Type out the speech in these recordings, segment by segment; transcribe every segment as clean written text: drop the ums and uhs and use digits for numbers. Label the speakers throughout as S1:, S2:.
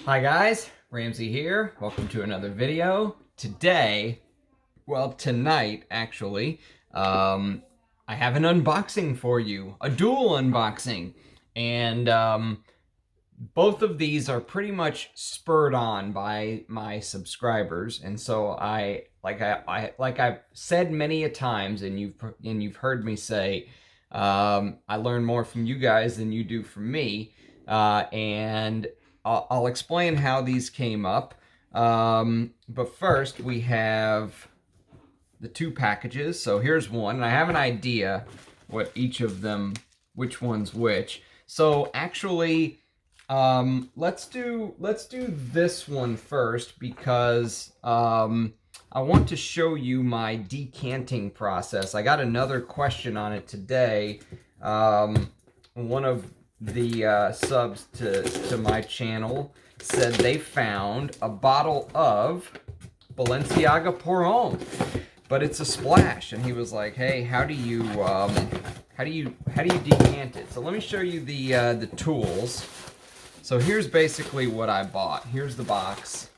S1: Hi guys, Ramsey here. Welcome to another video. Tonight actually, I have an unboxing for you, a dual unboxing. And both of these are pretty much spurred on by my subscribers. And so like I've said many a times, and you've heard me say, I learn more from you guys than you do from me. And I'll explain how these came up. But first, we have the two packages. So here's one, and I have an idea what each of them, which one's which. So actually, let's do this one first because I want to show you my decanting process. I got another question on it today. One of the subs to my channel said they found a bottle of Balenciaga Pour Homme, but it's a splash, and he was like, "Hey, how do you decant it?" So let me show you the tools. So here's basically what I bought. Here's the box.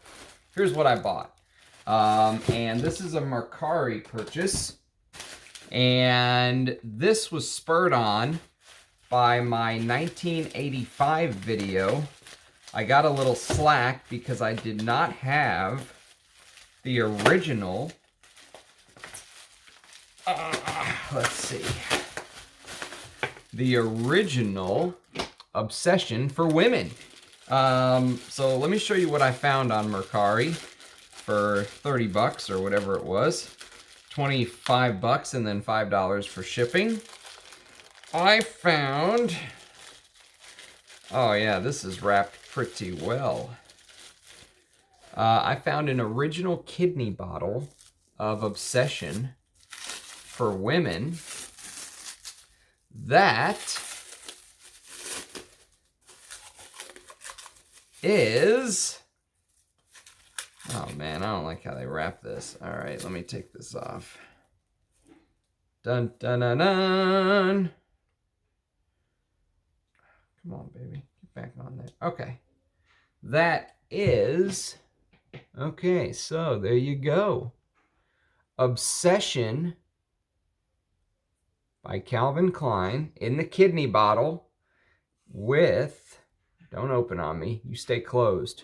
S1: Here's what I bought, and this is a Mercari purchase, and this was spurred on by my 1985 video. I got a little slack because I did not have the original. Let's see. The original Obsession for Women. So let me show you what I found on Mercari for 30 bucks or whatever it was. 25 bucks and then $5 for shipping. I found, oh yeah, this is wrapped pretty well. I found an original kidney bottle of Obsession for Women that is, oh man, I don't like how they wrap this. All right, let me take this off. Dun dun dun dun. Come on, baby. Get back on there. Okay. That is... Okay, so there you go. Obsession by Calvin Klein in the kidney bottle with... Don't open on me. You stay closed.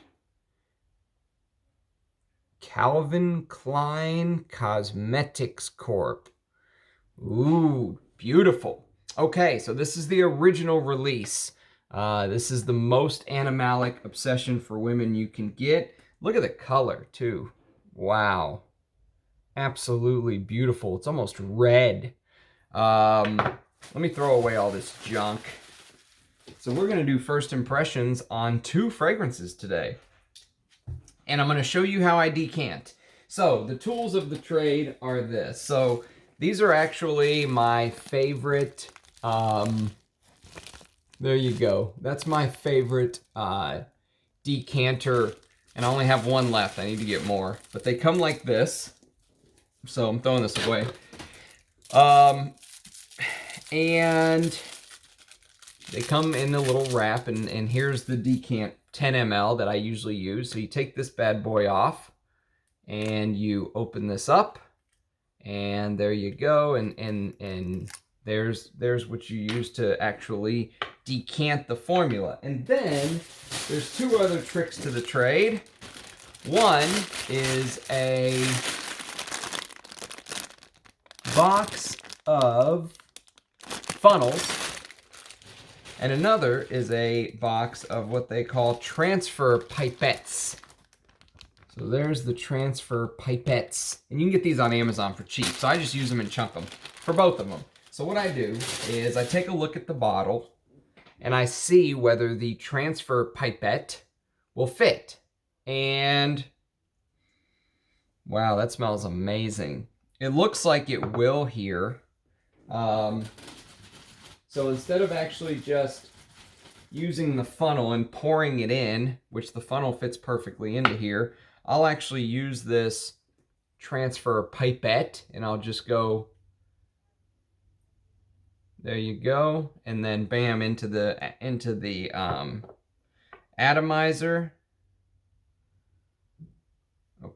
S1: Calvin Klein Cosmetics Corp. Ooh, beautiful. Okay, so this is the original release. This is the most animalic Obsession for Women you can get. Look at the color, too. Wow. Absolutely beautiful. It's almost red. Let me throw away all this junk. So we're going to do first impressions on two fragrances today. And I'm going to show you how I decant. So the tools of the trade are this. So these are actually my favorite... there you go. That's my favorite decanter, and I only have one left. I need to get more. But they come like this, so I'm throwing this away. And they come in a little wrap, and here's the decant 10 ml that I usually use. So you take this bad boy off, and you open this up, and there you go, and there's what you use to actually decant the formula. And then there's two other tricks to the trade. One is a box of funnels, and another is a box of what they call transfer pipettes. So there's the transfer pipettes, and you can get these on Amazon for cheap. So I just use them and chunk them for both of them. So what I do is I take a look at the bottle and I see whether the transfer pipette will fit. And wow, that smells amazing. It looks like it will here. So instead of actually just using the funnel and pouring it in, which the funnel fits perfectly into here, I'll actually use this transfer pipette, and I'll just go... There you go, and then bam, into the atomizer,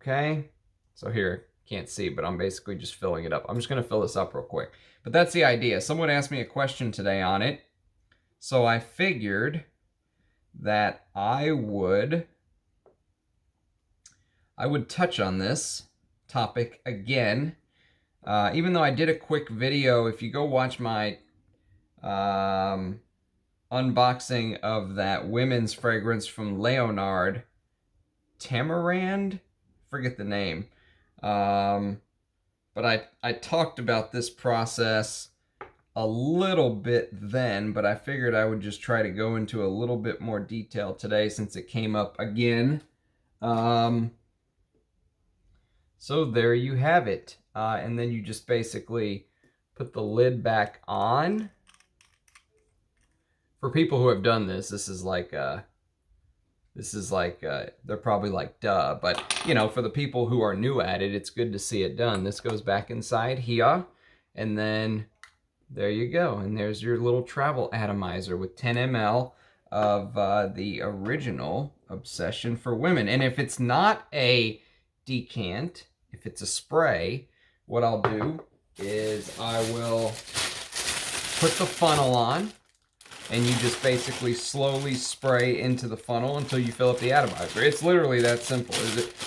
S1: Okay, so here, can't see, but I'm basically just filling it up. I'm just gonna fill this up real quick. But that's the idea. Someone asked me a question today on it, so I figured that I would touch on this topic again. Even though I did a quick video, if you go watch my unboxing of that women's fragrance from Leonard, Tamarand, forget the name. But I talked about this process a little bit then, but I figured I would just try to go into a little bit more detail today since it came up again. So there you have it. And then you just basically put the lid back on. For people who have done this, this is like, they're probably like, duh. But, you know, for the people who are new at it, it's good to see it done. This goes back inside here. And then there you go. And there's your little travel atomizer with 10 ml of the original Obsession for Women. And if it's not a decant, if it's a spray, what I'll do is I will put the funnel on, and you just basically slowly spray into the funnel until you fill up the atomizer. It's literally that simple.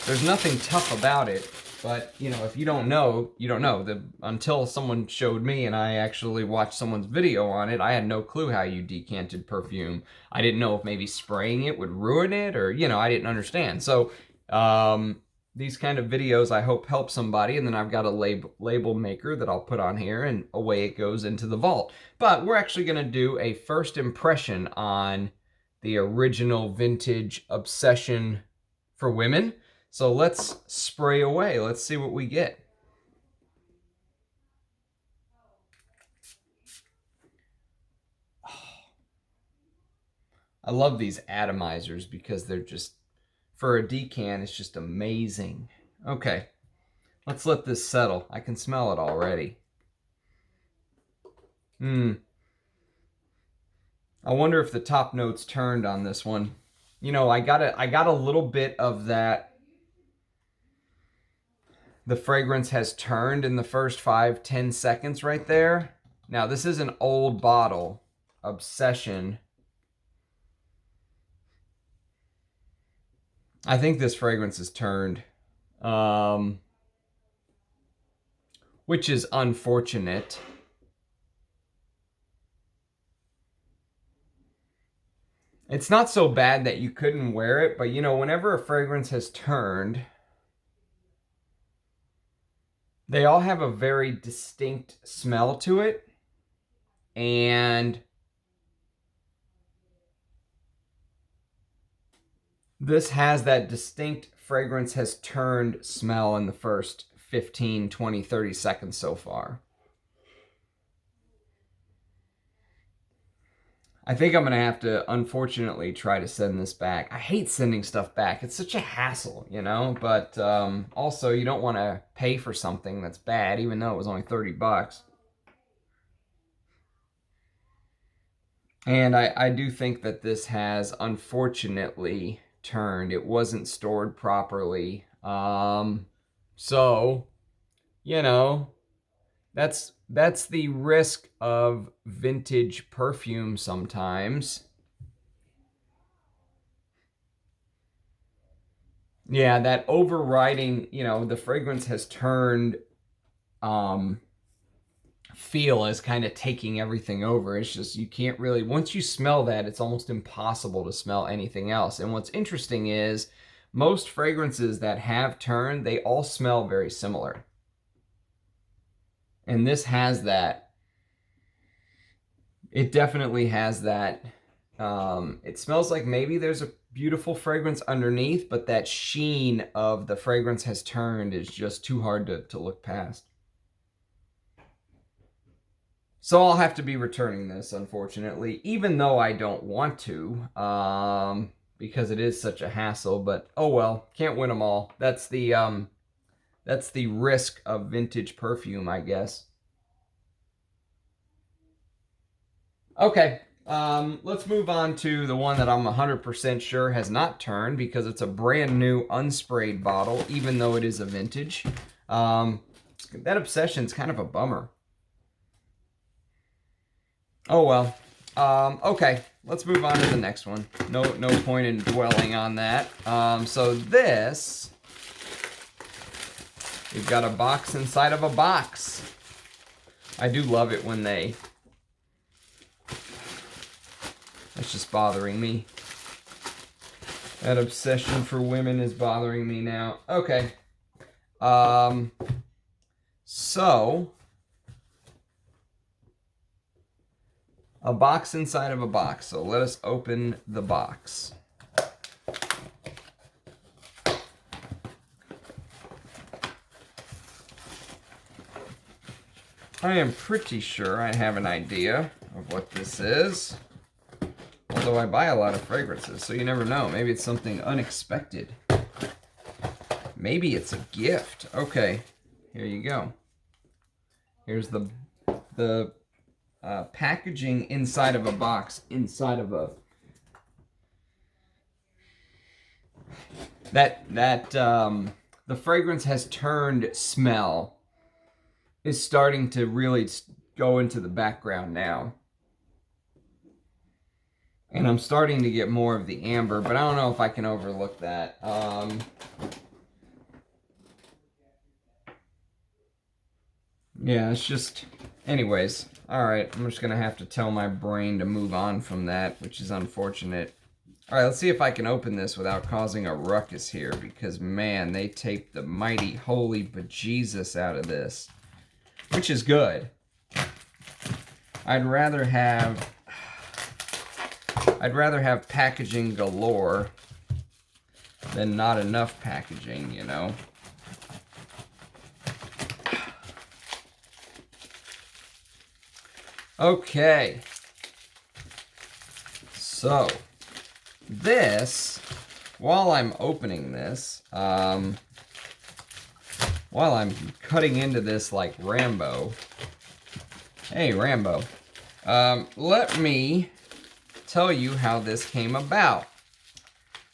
S1: There's nothing tough about it, but you know, if you don't know, you don't know. Until someone showed me and I actually watched someone's video on it, I had no clue how you decanted perfume. I didn't know if maybe spraying it would ruin it, or, you know, I didn't understand. So, these kind of videos I hope help somebody, and then I've got a label maker that I'll put on here, and away it goes into the vault. But we're actually going to do a first impression on the original vintage Obsession for Women. So let's spray away. Let's see what we get. I love these atomizers because they're just, for a decant, it's just amazing. Okay, let's let this settle. I can smell it already. I wonder if the top notes turned on this one. You know, I got a little bit of that. The fragrance has turned in the first 5-10 seconds right there. Now, this is an old bottle, Obsession. I think this fragrance is turned, which is unfortunate. It's not so bad that you couldn't wear it, but you know, whenever a fragrance has turned, they all have a very distinct smell to it. And this has that distinct fragrance has turned smell in the first 15, 20, 30 seconds so far. I think I'm going to have to, unfortunately, try to send this back. I hate sending stuff back. It's such a hassle, you know? But also, you don't want to pay for something that's bad, even though it was only 30 bucks. And I do think that this has, unfortunately, turned. It wasn't stored properly. So, you know, that's the risk of vintage perfume sometimes. Yeah, that overriding, you know, the fragrance has turned feel is kind of taking everything over. It's just, you can't really, once you smell that, it's almost impossible to smell anything else. And what's interesting is most fragrances that have turned, they all smell very similar. And this has that. It definitely has that. It smells like maybe there's a beautiful fragrance underneath, but that sheen of the fragrance has turned is just too hard to look past. So I'll have to be returning this, unfortunately, even though I don't want to, because it is such a hassle. But oh well, can't win them all. That's the risk of vintage perfume, I guess. Okay, Let's move on to the one that I'm 100% sure has not turned because it's a brand new unsprayed bottle, even though it is a vintage. That Obsession's kind of a bummer. Oh well. Okay, let's move on to the next one. No point in dwelling on that. So this, we've got a box inside of a box. I do love it when they... That's just bothering me. That obsession for women is bothering me now. Okay. So... a box inside of a box. So let us open the box. I am pretty sure I have an idea of what this is. Although I buy a lot of fragrances, so you never know. Maybe it's something unexpected. Maybe it's a gift. Okay, here you go. Here's the packaging inside of a box, inside of a... the fragrance has turned smell is starting to really go into the background now. And I'm starting to get more of the amber, but I don't know if I can overlook that. Yeah, it's just... Anyways, alright, I'm just going to have to tell my brain to move on from that, which is unfortunate. Alright, let's see if I can open this without causing a ruckus here, because, man, they taped the mighty holy bejesus out of this. Which is good. I'd rather have packaging galore than not enough packaging, you know? Okay. So, this, while I'm opening this, while I'm cutting into this like Rambo, hey Rambo, let me tell you how this came about.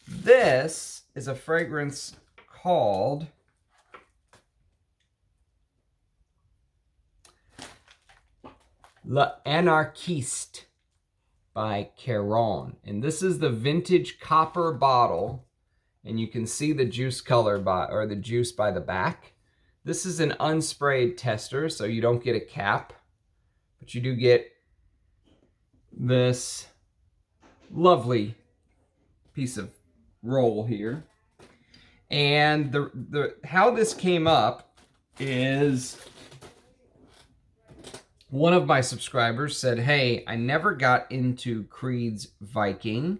S1: This is a fragrance called L'Anarchiste by Caron. And this is the vintage copper bottle. And you can see the juice color or the juice by the back. This is an unsprayed tester, so you don't get a cap. But you do get this lovely piece of roll here. And the how this came up is... one of my subscribers said, hey, I never got into Creed's Viking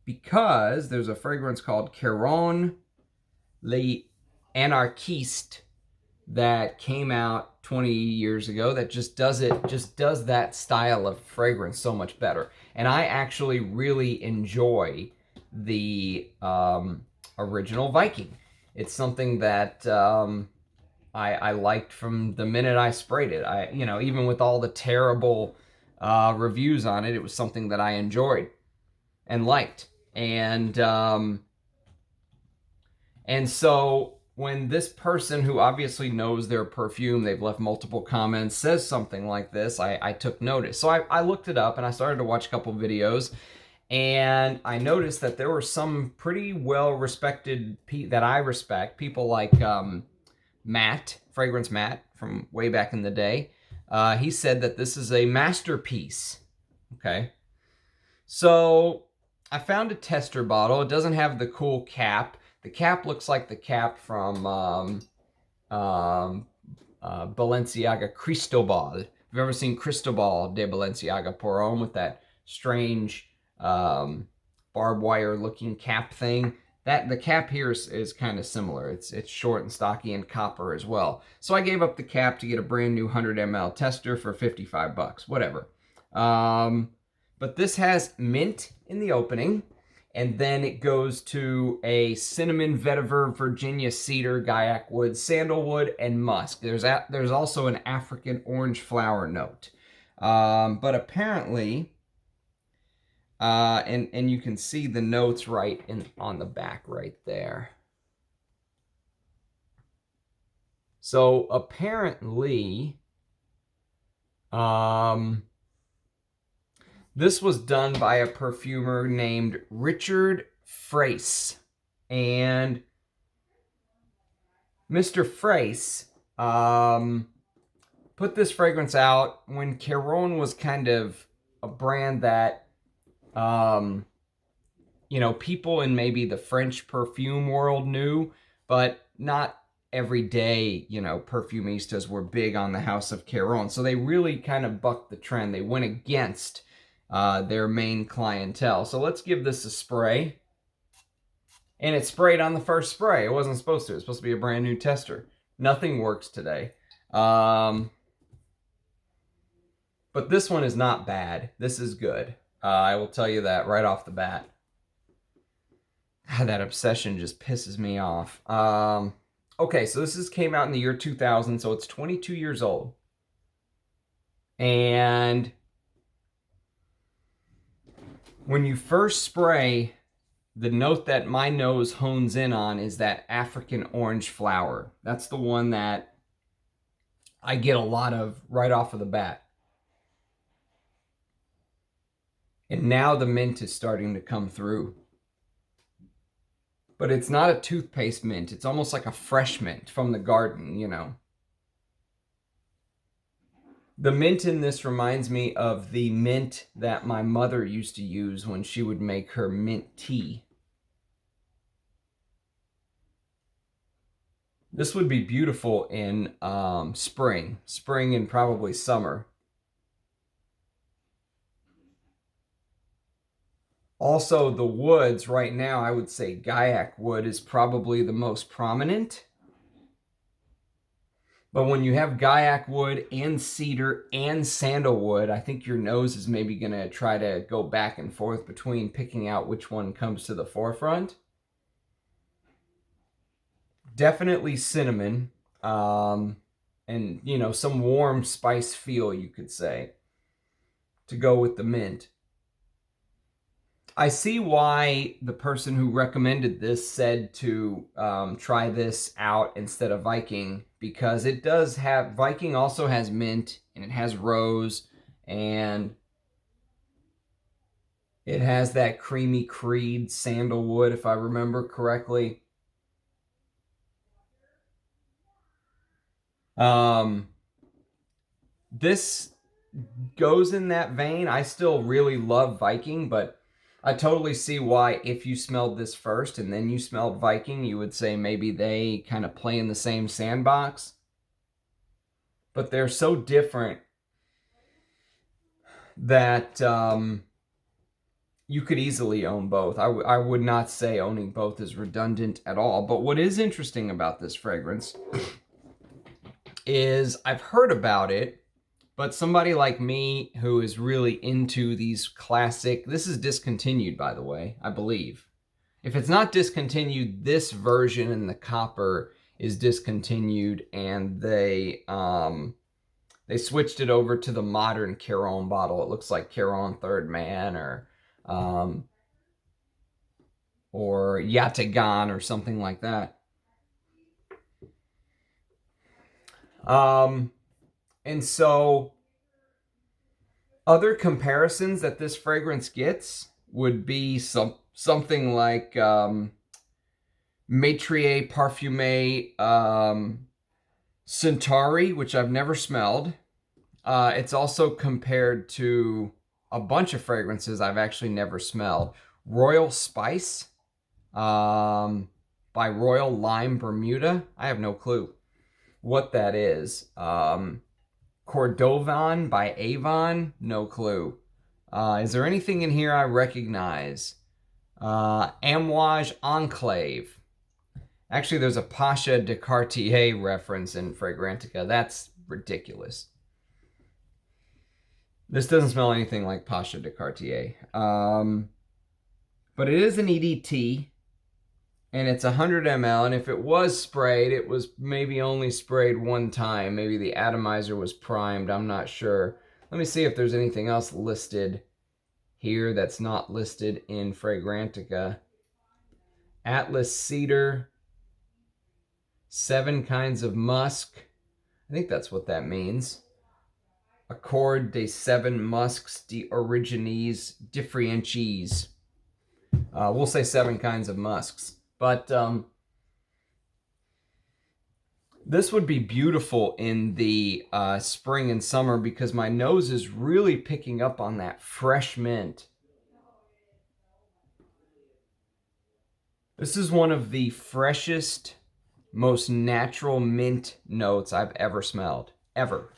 S1: because there's a fragrance called Caron L'Anarchiste that came out 20 years ago that just does that style of fragrance so much better. And I actually really enjoy the original Viking. It's something that... I liked from the minute I sprayed it. Even with all the terrible reviews on it, it was something that I enjoyed and liked. And so when this person who obviously knows their perfume, they've left multiple comments, says something like this, I took notice. So I looked it up and I started to watch a couple videos. And I noticed that there were some pretty well-respected, that I respect, people like... Matt, Fragrance Matt, from way back in the day, he said that this is a masterpiece. Okay. So I found a tester bottle. It doesn't have the cool cap. The cap looks like the cap from Balenciaga Cristobal. If you've ever seen Cristobal de Balenciaga pour homme with that strange barbed wire looking cap thing. The cap here is kind of similar. It's short and stocky and copper as well. So I gave up the cap to get a brand new 100 ml tester for 55 bucks, whatever. But this has mint in the opening, and then it goes to a cinnamon, vetiver, Virginia cedar, Gaiac wood, sandalwood, and musk. There's also an African orange flower note. But apparently, And you can see the notes right on the back right there. So apparently, this was done by a perfumer named Richard Frace. And Mr. Frace put this fragrance out when Caron was kind of a brand that, people in maybe the French perfume world knew, but not everyday, perfumistas were big on the House of Caron. So they really kind of bucked the trend. They went against their main clientele. So let's give this a spray. And it sprayed on the first spray. It wasn't supposed to. It's supposed to be a brand new tester. Nothing works today. But this one is not bad. This is good. I will tell you that right off the bat. That obsession just pisses me off. Okay, so this came out in the year 2000, so it's 22 years old. And when you first spray, the note that my nose hones in on is that African orange flower. That's the one that I get a lot of right off of the bat. And now the mint is starting to come through. But it's not a toothpaste mint. It's almost like a fresh mint from the garden, The mint in this reminds me of the mint that my mother used to use when she would make her mint tea. This would be beautiful in spring and probably summer. Also, the woods right now, I would say Gaiac wood is probably the most prominent. But when you have Gaiac wood and cedar and sandalwood, I think your nose is maybe going to try to go back and forth between picking out which one comes to the forefront. Definitely cinnamon, and, some warm spice feel, you could say, to go with the mint. I see why the person who recommended this said to try this out instead of Viking, because it does have, Viking also has mint, and it has rose, and it has that creamy creed sandalwood, if I remember correctly. This goes in that vein. I still really love Viking, but I totally see why if you smelled this first and then you smelled Viking, you would say maybe they kind of play in the same sandbox. But they're so different that you could easily own both. I would not say owning both is redundant at all. But what is interesting about this fragrance is I've heard about it, but somebody like me who is really into these classic, this is discontinued, by the way, I believe. If it's not discontinued, this version in the copper is discontinued, and they switched it over to the modern Caron bottle. It looks like Caron Third Man or Yatagan or something like that. And so other comparisons that this fragrance gets would be something like Maitrier Parfumé Centauri, which I've never smelled. It's also compared to a bunch of fragrances I've actually never smelled. Royal Spice by Royal Lime Bermuda. I have no clue what that is. Cordovan by Avon, no clue. Is there anything in here I recognize? Amouage Enclave. Actually, there's a Pasha de Cartier reference in Fragrantica. That's ridiculous. This doesn't smell anything like Pasha de Cartier. But it is an EDT. And it's 100 ml, and if it was sprayed, it was maybe only sprayed one time. Maybe the atomizer was primed, I'm not sure. Let me see if there's anything else listed here that's not listed in Fragrantica. Atlas Cedar, 7 kinds of musk. I think that's what that means. Accord des 7 musks d'origines differentiis. We'll say 7 kinds of musks. But this would be beautiful in the spring and summer because my nose is really picking up on that fresh mint. This is one of the freshest, most natural mint notes I've ever smelled. Ever.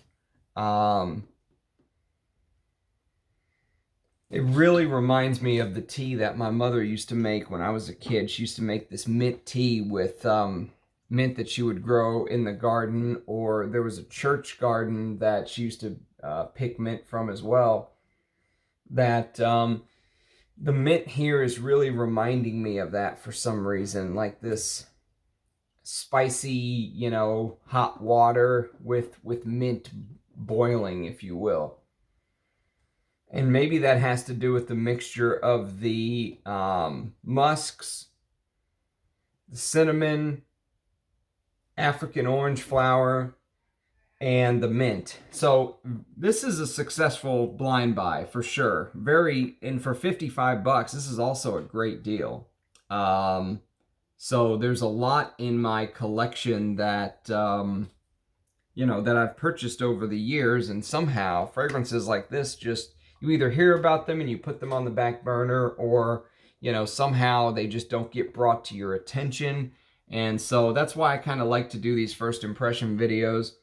S1: It really reminds me of the tea that my mother used to make when I was a kid. She used to make this mint tea with mint that she would grow in the garden, or there was a church garden that she used to pick mint from as well. That the mint here is really reminding me of that for some reason, like this spicy, you know, hot water with mint boiling, if you will. And maybe that has to do with the mixture of the musks, the cinnamon, African orange flower, and the mint. So this is a successful blind buy for sure. And for $55, this is also a great deal. So there's a lot in my collection that, you know, that I've purchased over the years, and somehow fragrances like this just, you either hear about them and you put them on the back burner, or, you know, somehow they just don't get brought to your attention. And so that's why I kind of like to do these first impression videos.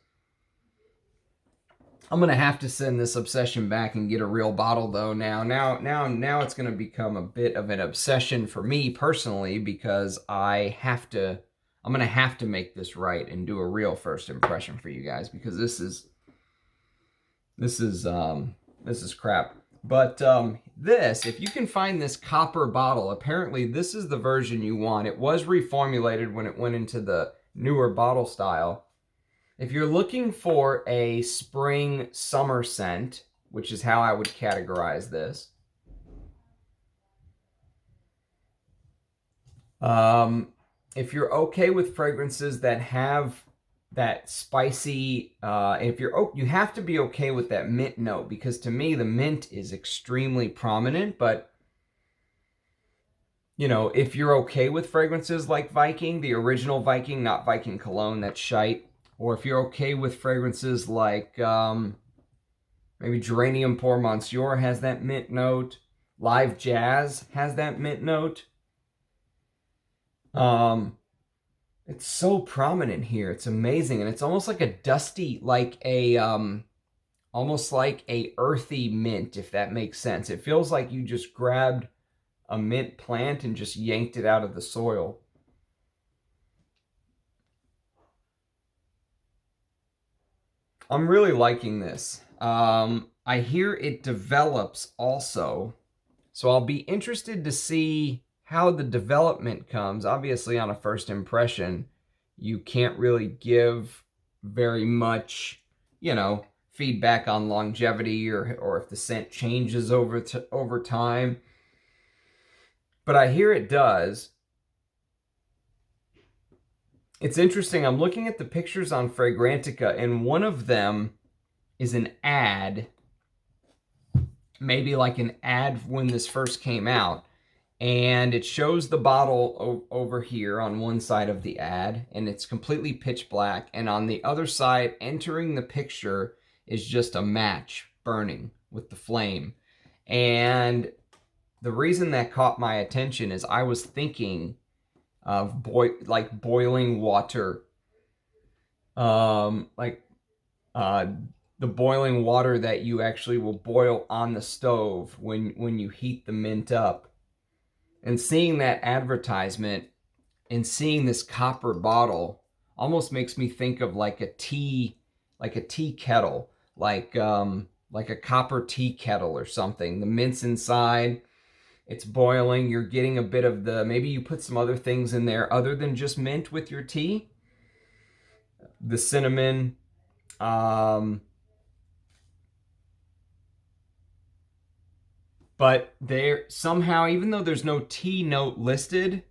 S1: I'm going to have to send this obsession back and get a real bottle though now. Now it's going to become a bit of an obsession for me personally, because I'm going to have to make this right and do a real first impression for you guys, because this is crap. But if you can find this copper bottle, apparently this is the version you want. It was reformulated when it went into the newer bottle style. If you're looking for a spring summer scent, which is how I would categorize this, if you're okay with fragrances that have that spicy, if you have to be okay with that mint note, because to me the mint is extremely prominent. But you know, if you're okay with fragrances like Viking, the original Viking, not Viking Cologne, that's shite, or if you're okay with fragrances like maybe Geranium Pour Monsieur has that mint note, Live Jazz has that mint note. It's so prominent here. It's amazing. And it's almost like a dusty, like a, almost like a earthy mint, if that makes sense. It feels like you just grabbed a mint plant and just yanked it out of the soil. I'm really liking this. I hear it develops also, so I'll be interested to see how the development comes. Obviously, on a first impression, you can't really give very much, you know, feedback on longevity or if the scent changes over time. But I hear it does. It's interesting. I'm looking at the pictures on Fragrantica, and one of them is an ad, maybe like an ad when this first came out. And it shows the bottle over here on one side of the ad, and it's completely pitch black. And on the other side, entering the picture, is just a match burning with the flame. And the reason that caught my attention is I was thinking of boiling water, the boiling water that you actually will boil on the stove when you heat the mint up. And seeing that advertisement and seeing this copper bottle almost makes me think of like a tea kettle, like a copper tea kettle or something. The mint's inside, it's boiling, you're getting a bit of maybe you put some other things in there other than just mint with your tea. The cinnamon, But they're somehow, even though there's no T note listed,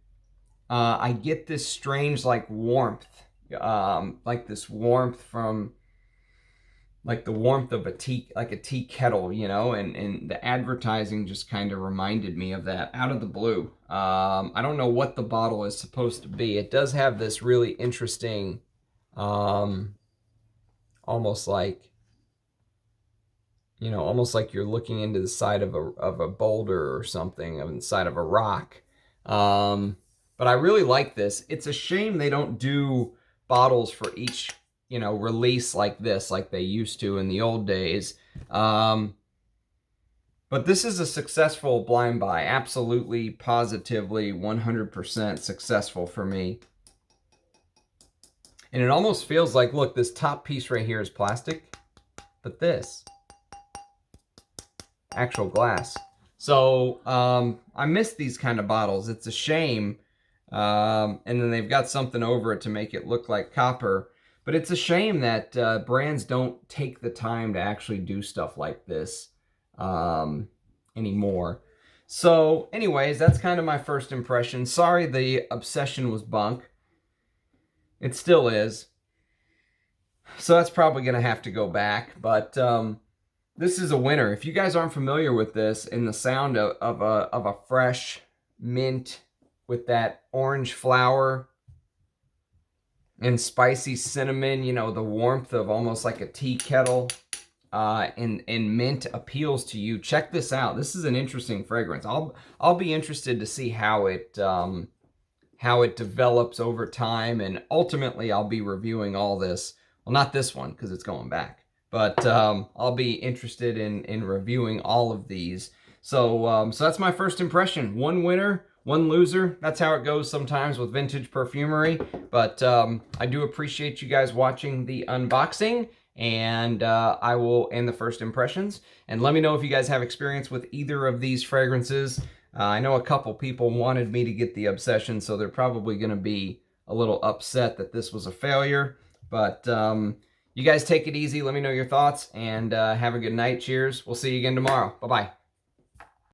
S1: I get this strange like warmth, like this warmth from like the warmth of a tea, like a tea kettle, you know, and the advertising just kind of reminded me of that out of the blue. I don't know what the bottle is supposed to be. It does have this really interesting, almost like, you know, almost like you're looking into the side of a boulder or something, on the side of a rock. But I really like this. It's a shame they don't do bottles for each, you know, release like this, like they used to in the old days. But this is a successful blind buy. Absolutely, positively, 100% successful for me. And it almost feels like, look, this top piece right here is plastic, but this, actual glass. So I miss these kind of bottles. It's a shame. And then they've got something over it to make it look like copper. But it's a shame that brands don't take the time to actually do stuff like this anymore. So anyways, that's kind of my first impression. Sorry the obsession was bunk. It still is. So that's probably going to have to go back. But this is a winner. If you guys aren't familiar with this and the sound of a fresh mint with that orange flower and spicy cinnamon, you know, the warmth of almost like a tea kettle, and mint appeals to you, check this out. This is an interesting fragrance. I'll be interested to see how it develops over time, and ultimately I'll be reviewing all this. Well, not this one because it's going back, but I'll be interested in reviewing all of these. So that's my first impression. One winner, one loser. That's how it goes sometimes with vintage perfumery. But I do appreciate you guys watching the unboxing, and I will end the first impressions. And let me know if you guys have experience with either of these fragrances. I know a couple people wanted me to get the Obsession, so they're probably going to be a little upset that this was a failure. But you guys take it easy. Let me know your thoughts, and have a good night. Cheers. We'll see you again tomorrow. Bye-bye.